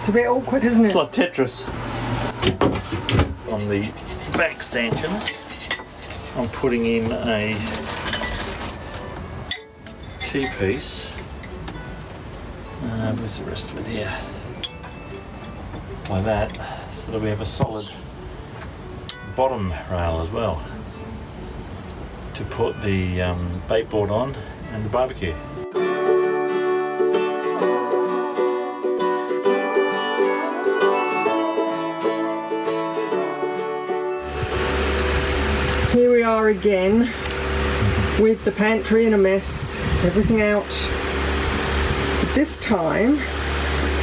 It's a bit awkward, isn't it? It's like Tetris. On the back stanchions, I'm putting in a T-piece. Where's the rest of it here? Like that, so that we have a solid bottom rail as well to put the bait board on and the barbecue. Here we are again with the pantry in a mess, everything out. But this time,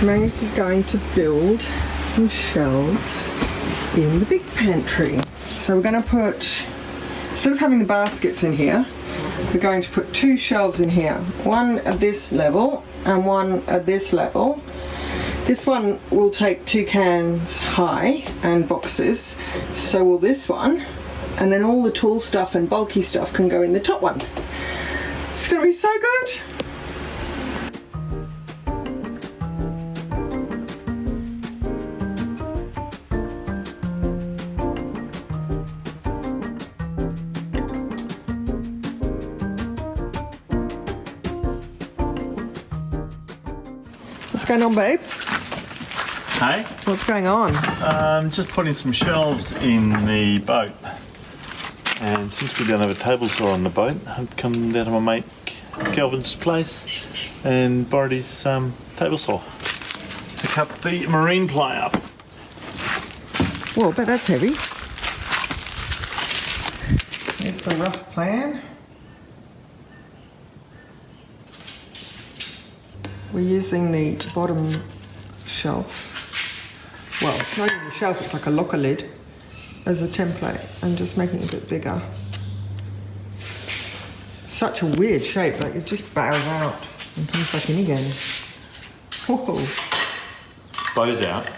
Magnus is going to build some shelves in the big pantry. So we're going to put, instead of having the baskets in here, we're going to put 2 shelves in here. One at this level and one at this level. This one will take 2 cans high and boxes, so will this one. And then all the tall stuff and bulky stuff can go in the top one. It's going to be so good. What's going on, babe? Hey? What's going on? Just putting some shelves in the boat. And since we don't have a table saw on the boat, I've come down to my mate Kelvin's place and borrowed his table saw to cut the marine ply up. Whoa, but that's heavy. Here's the rough plan. We're using the bottom shelf. Well, it's not even a shelf, it's like a locker lid as a template and just making it a bit bigger. Such a weird shape, like it just bows out and comes back in again. Whoa. Bows out.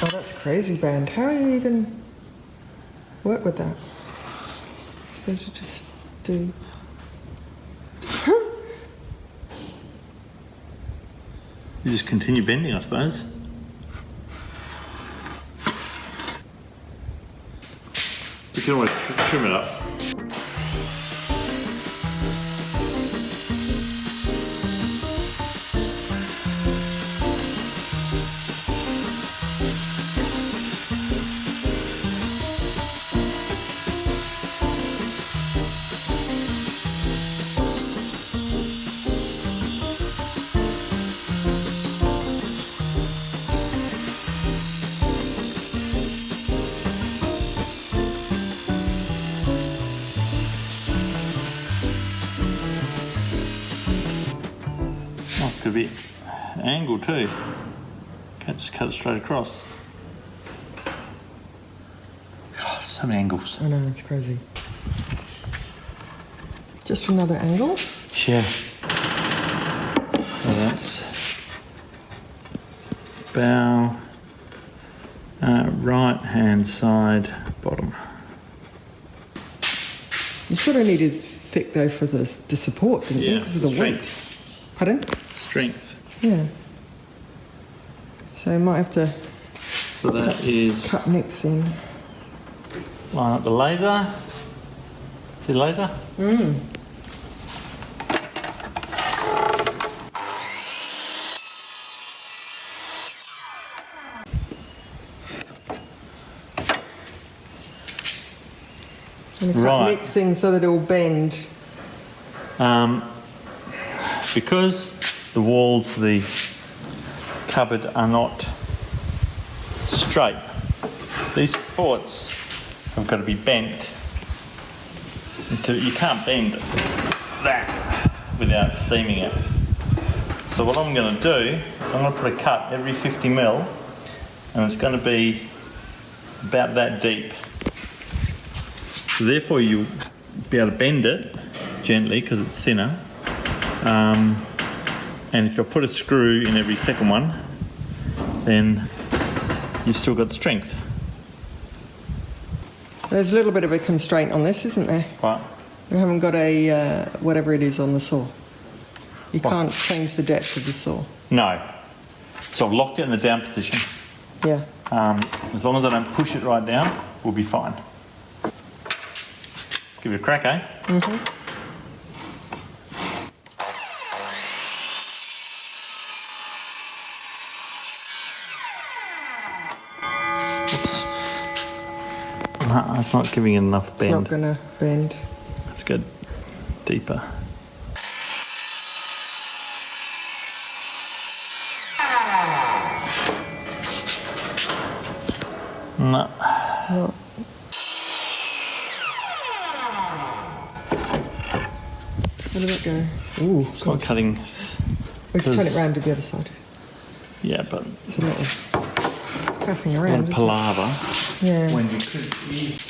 Oh, that's crazy, band. How do you even work with that? I suppose you just do. You just continue bending, I suppose. You can always trim it up. Could be an angle too. Can't just cut it straight across. God, so many angles. I know, it's crazy. Just another angle? Yeah. So that's bow, right hand side, bottom. You sort of needed thick though for the support, didn't you? Because of the weight. Pardon? Strength. Yeah. So you might have to cut nicks in. Line up the laser. See the laser? Mm. And cut nicks in so that it will bend. Because the walls of the cupboard are not straight, these supports have got to be bent. You can't bend that without steaming it. So what I'm going to do, I'm going to put a cut every 50 mil, and it's going to be about that deep. So therefore you'll be able to bend it gently because it's thinner. And if I put a screw in every second one, then you've still got strength. There's a little bit of a constraint on this, isn't there? What? You haven't got a whatever it is on the saw. You can't change the depth of the saw. No. So I've locked it in the down position. Yeah. As long as I don't push it right down, we'll be fine. Give it a crack, eh? Mm-hmm. Oops. No, it's not giving it enough bend. It's not going to bend. Let's go deeper. No. No. Where did that go? Ooh, It's not cutting. We can turn it round to the other side. Yeah, but It's a lot of faffing a lot around. of palaver. Yeah. When you could use.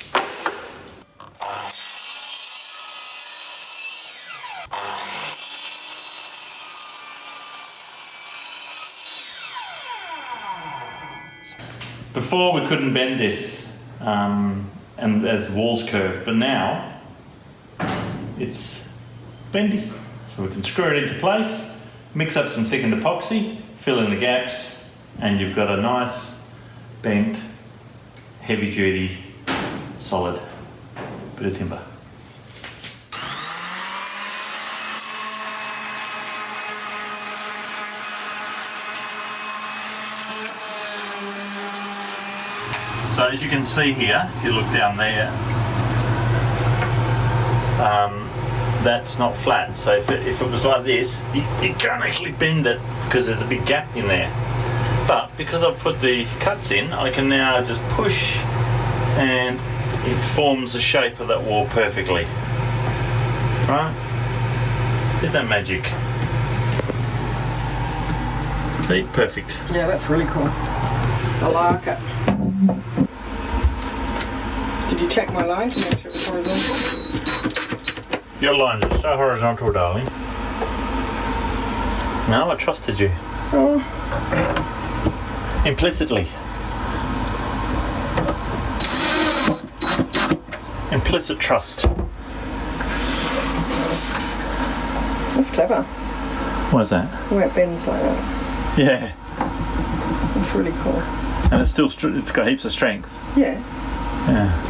Before we couldn't bend this, and as the walls curved, but now it's bendy. So we can screw it into place, mix up some thickened epoxy, fill in the gaps, and you've got a nice, bent, heavy-duty, solid bit of timber. So as you can see here, if you look down there, that's not flat. So if it was like this, you can't actually bend it because there's a big gap in there. But because I've put the cuts in, I can now just push and it forms the shape of that wall perfectly. Right? Isn't that magic? See? Perfect. Yeah, that's really cool. I like it. Did you check my line to make sure it's horizontal? Your lines are so horizontal, darling. No, I trusted you. Oh. Implicitly. Implicit trust. That's clever. What is that? The way it bends like that. Yeah. It's really cool. And it's still, it's got heaps of strength. Yeah. Yeah.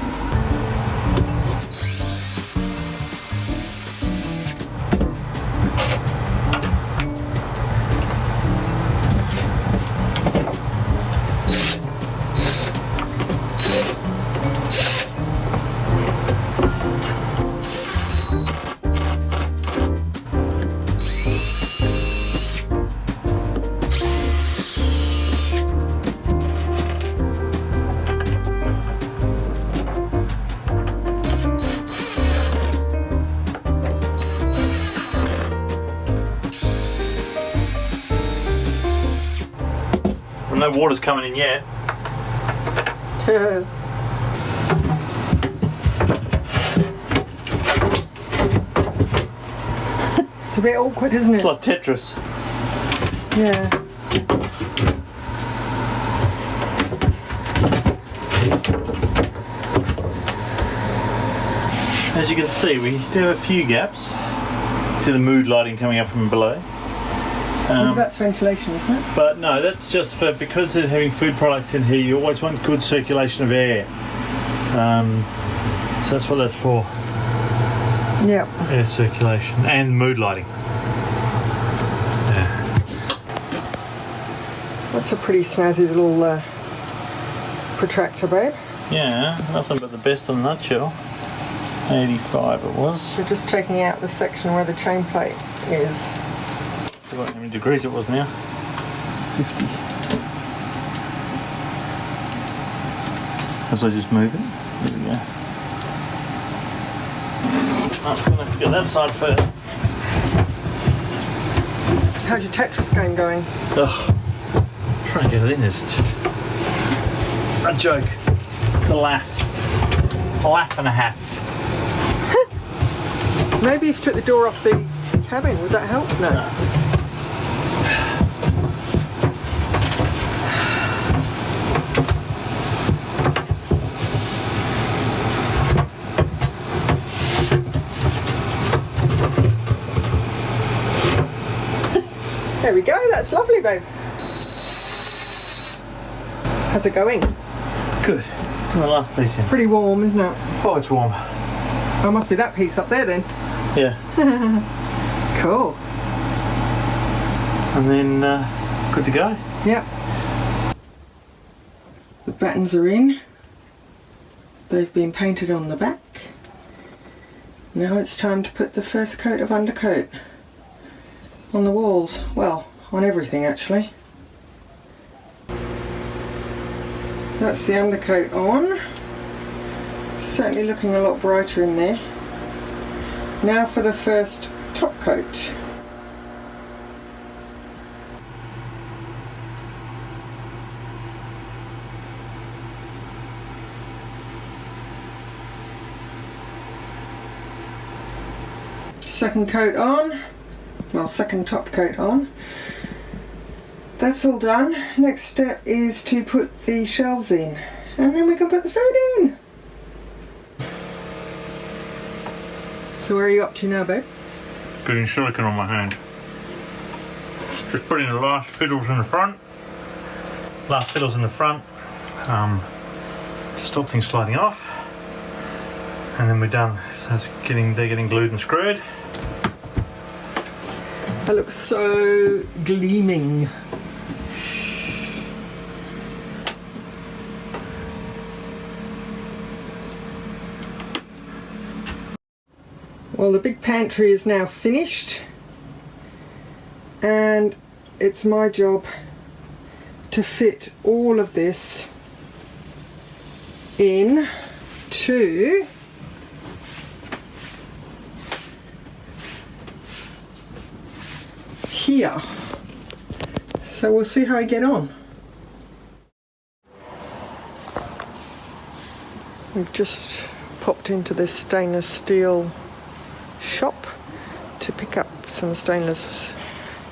No water's coming in yet. It's a bit awkward, isn't It's it? like Tetris. Yeah. As you can see, we do have a few gaps. See the mood lighting coming up from below. That's ventilation, isn't it? But no, that's just for, because of having food products in here, you always want good circulation of air. So that's what that's for. Yeah. Air circulation and mood lighting. Yeah. That's a pretty snazzy little protractor, babe. Yeah, nothing but the best in a nutshell. 85 it was. So just taking out the section where the chain plate is. I forgot how many degrees it was now. 50. As I just move it. There we go. I'm just going to have to get that side first. How's your Tetris game going? Ugh. Trying to get it in is a joke. It's a laugh. A laugh and a half. Maybe if you took the door off the cabin, would that help? No. There we go, that's lovely, babe. How's it going? Good. Put the last piece in. Pretty warm, isn't it? Oh, it's warm. Oh, must be that piece up there then. Yeah. Cool. And then good to go. Yep. The batons are in. They've been painted on the back. Now it's time to put the first coat of undercoat on the walls. Well, on everything actually. That's the undercoat on. Certainly looking a lot brighter in there. Now for the first top coat. Second coat on, well, second top coat on. That's all done. Next step is to put the shelves in, and then we can put the food in. So where are you up to now, babe? Putting silicone on my hand. Just putting the last fiddles in the front. To stop things sliding off. And then we're done. So they're getting glued and screwed. That looks so gleaming. Well, the big pantry is now finished, and it's my job to fit all of this in to here. So we'll see how I get on. We've just popped into this stainless steel shop to pick up some stainless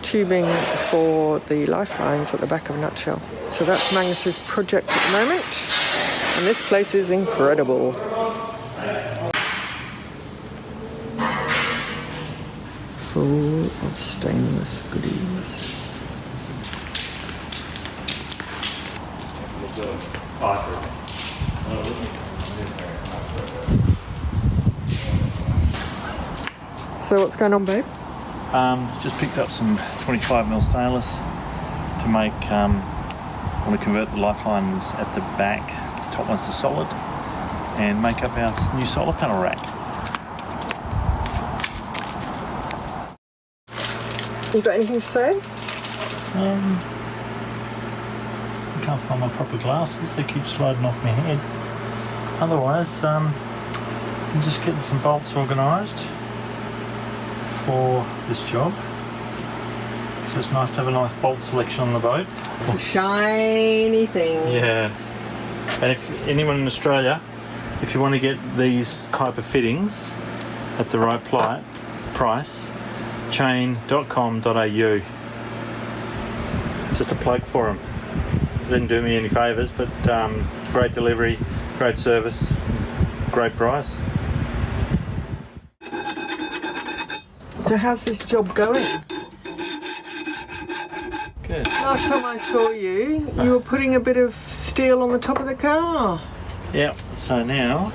tubing for the Lifelines at the back of Nutshell. So that's Magnus's project at the moment, and this place is incredible. Full of stainless goodies. So what's going on, babe? Just picked up some 25mm stainless to make, want to convert the Lifelines at the back, the top ones to solid, and make up our new solar panel rack. You got anything to say? I can't find my proper glasses, they keep sliding off my head. Otherwise, I'm just getting some bolts organised for this job. So it's nice to have a nice bolt selection on the boat. It's a shiny thing. Yeah. And if anyone in Australia, if you want to get these type of fittings at the right price, chain.com.au. Just a plug for them. Didn't do me any favours, but great delivery, great service, great price. So how's this job going? Good. Last time I saw you, you were putting a bit of steel on the top of the car. Yeah, so now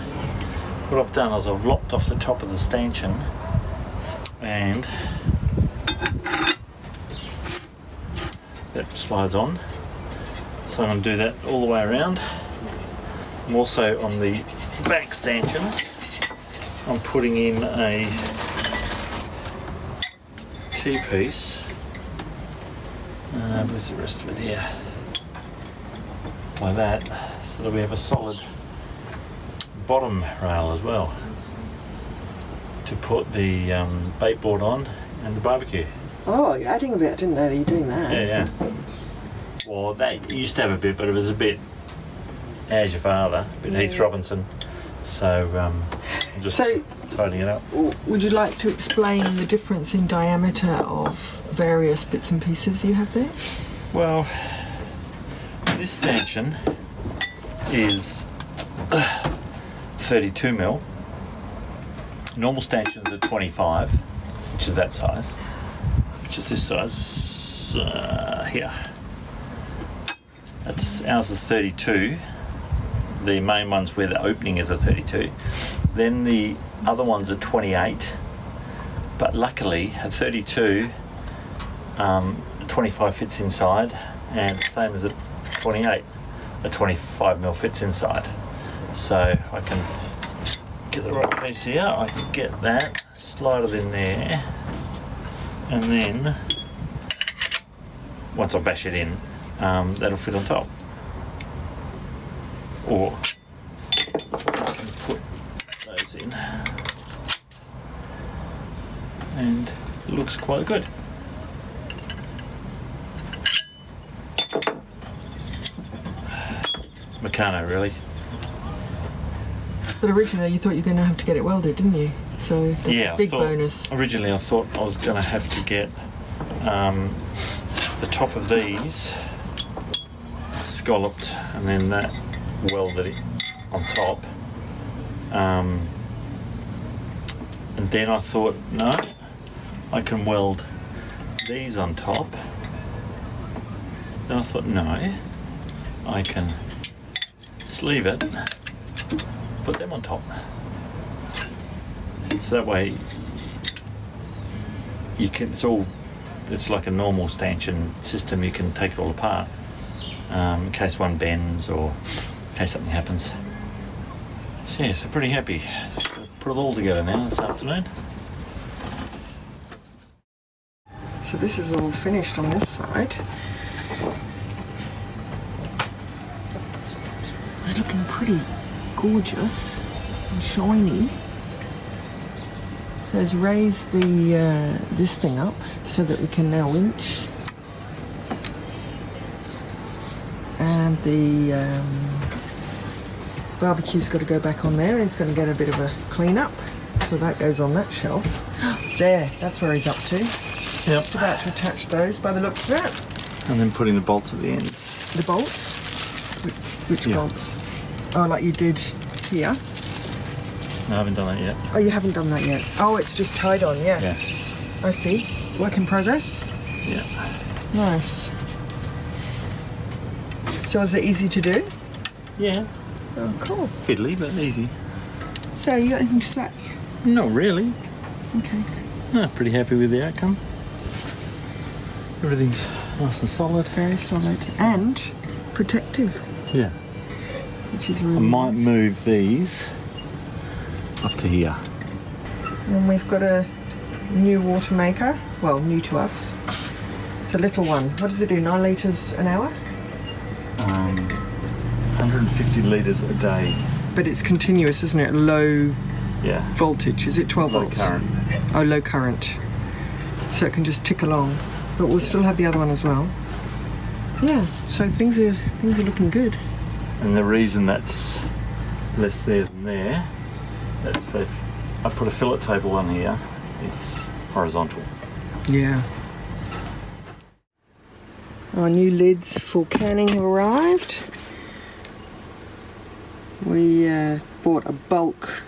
what I've done is I've lopped off the top of the stanchion and that slides on. So I'm going to do that all the way around. I'm also on the back stanchions, I'm putting in a T-piece. Where's the rest of it here? Like that, so that we have a solid bottom rail as well to put the bait board on and the barbecue. Oh, you're adding a bit. I didn't know that you were doing that. Yeah. Well, that used to have a bit, but it was a bit as your father, a bit Heath Robinson. So I'm just tidying it up. Would you like to explain the difference in diameter of various bits and pieces you have there? Well, this stanchion is 32mm. Normal stanchions are 25, which is that size, which is this size here. Ours is 32. The main one's where the opening is a 32. Then the other ones are 28. But luckily, a 32, 25 fits inside, and same as a 28, a 25mm fits inside. So I can get the right piece here. I can get that, slide it in there, and then once I bash it in, that'll fit on top. Or I can put those in, and it looks quite good. Meccano, really. But originally you thought you were going to have to get it welded, didn't you? So that's a big bonus. Originally I thought I was going to have to get the top of these scalloped and then that welded on top. And then I thought, no, I can weld these on top. Then I thought, no, I can sleeve it, put them on top. So that way you can, it's like a normal stanchion system. You can take it all apart in case one bends or in case something happens. So yeah, so pretty happy. Just put it all together now this afternoon. So this is all finished on this side. It's looking pretty gorgeous and shiny. So let's raise the this thing up so that we can now winch. And the barbecue's got to go back on there. He's going to get a bit of a clean up. So that goes on that shelf. There, that's where he's up to. Yep. Just about to attach those by the looks of it. And then putting the bolts at the end. The bolts? Which bolts? Oh, like you did here? No, I haven't done that yet. Oh, you haven't done that yet? Oh, it's just tied on, yeah. Yeah. I see. Work in progress? Yeah. Nice. So is it easy to do? Yeah. Oh, cool. Fiddly, but easy. So you got anything to say? Not really. Okay. No, pretty happy with the outcome. Everything's nice and solid. Very solid. And protective. Yeah. Which is really I might nice. move these up to here. And we've got a new water maker. Well, new to us. It's a little one. What does it do? 9 litres an hour? 150 litres a day. But it's continuous, isn't it? Low Yeah. voltage. Is it 12 Low volts? current. Oh, low current. So it can just tick along. But we'll still have the other one as well. Yeah, so things are looking good. And the reason that's less there than there, that's if I put a fillet table on here, it's horizontal. Yeah. Our new lids for canning have arrived. We bought a bulk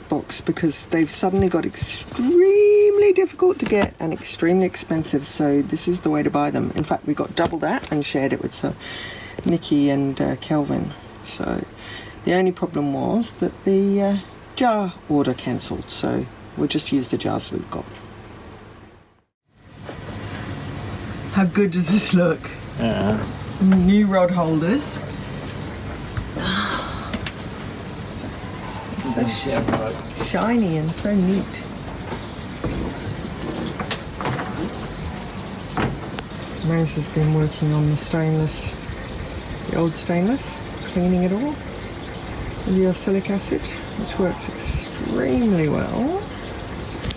box because they've suddenly got extremely difficult to get and extremely expensive, so this is the way to buy them. In fact, we got double that and shared it with Nikki and Kelvin. So the only problem was that the jar order cancelled, so we'll just use the jars we've got. How good does this look? Yeah. New rod holders. So shiny and so neat. Magnus has been working on the stainless, the old stainless, cleaning it all with the acylic acid, which works extremely well.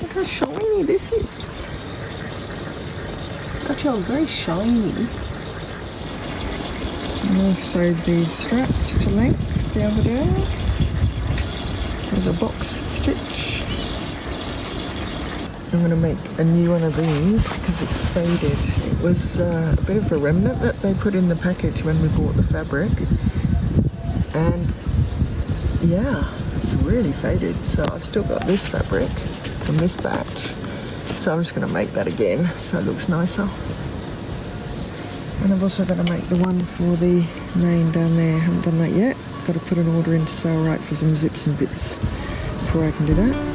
Look how shiny this is. Actually, it's very shiny. And I sewed these straps to length the other day with a box stitch. I'm going to make a new one of these because it's faded. It was a bit of a remnant that they put in the package when we bought the fabric, and yeah, it's really faded. So I've still got this fabric from this batch, so I'm just going to make that again so it looks nicer. And I'm also going to make the one for the main down there. Haven't done that yet. Got to put an order in to Sale Right for some zips and bits before I can do that.